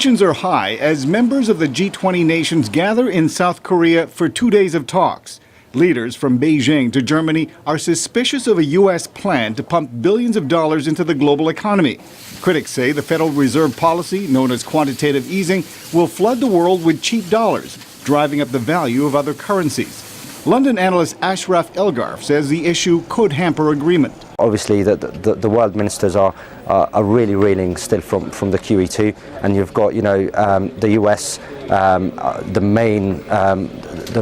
Tensions are high as members of the G20 nations gather in South Korea for 2 days of talks. Leaders from Beijing to Germany are suspicious of a U.S. plan to pump billions of dollars into the global economy. Critics say the Federal Reserve policy, known as quantitative easing, will flood the world with cheap dollars, driving up the value of other currencies. London analyst Ashraf Elgarf says the issue could hamper agreement. Obviously, the world ministers are really reeling still from the QE2, and you've got the US, the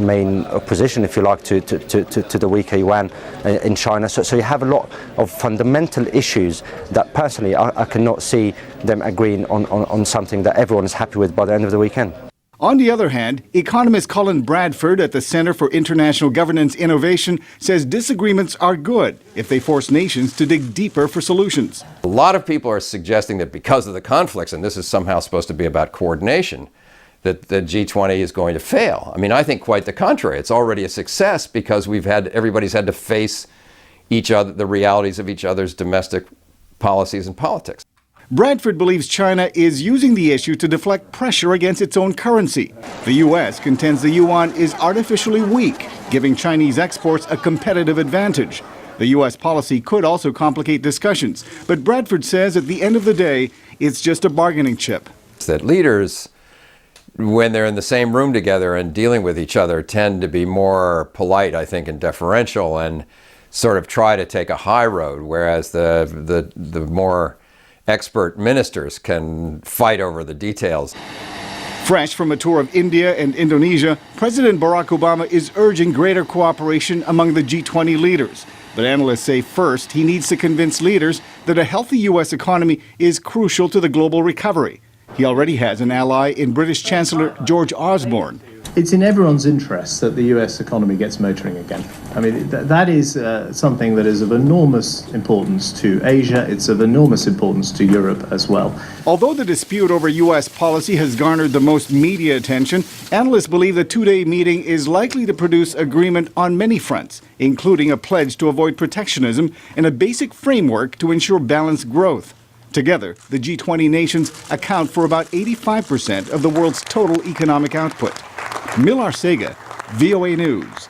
main opposition, if you like, to the weaker yuan in China. So you have a lot of fundamental issues that personally I cannot see them agreeing on something that everyone is happy with by the end of the weekend. On the other hand, economist Colin Bradford at the Center for International Governance Innovation says disagreements are good if they force nations to dig deeper for solutions. A lot of people are suggesting that because of the conflicts, and this is somehow supposed to be about coordination, that the G20 is going to fail. I mean, I think quite the contrary. It's already a success because everybody's had to face each other, the realities of each other's domestic policies and politics. Bradford believes China is using the issue to deflect pressure against its own currency. The U.S. contends the yuan is artificially weak, giving Chinese exports a competitive advantage. The U.S. policy could also complicate discussions, but Bradford says at the end of the day, it's just a bargaining chip. That leaders, when they're in the same room together and dealing with each other, tend to be more polite, I think, and deferential, and sort of try to take a high road, whereas the more expert ministers can fight over the details. Fresh from a tour of India and Indonesia, President Barack Obama is urging greater cooperation among the G20 leaders. But analysts say first he needs to convince leaders that a healthy U.S. economy is crucial to the global recovery. He already has an ally in British Chancellor George Osborne. It's in everyone's interest that the U.S. economy gets motoring again. I mean, that is something that is of enormous importance to Asia. It's of enormous importance to Europe as well. Although the dispute over U.S. policy has garnered the most media attention, analysts believe the two-day meeting is likely to produce agreement on many fronts, including a pledge to avoid protectionism and a basic framework to ensure balanced growth. Together, the G20 nations account for about 85% of the world's total economic output. Arcega, VOA News.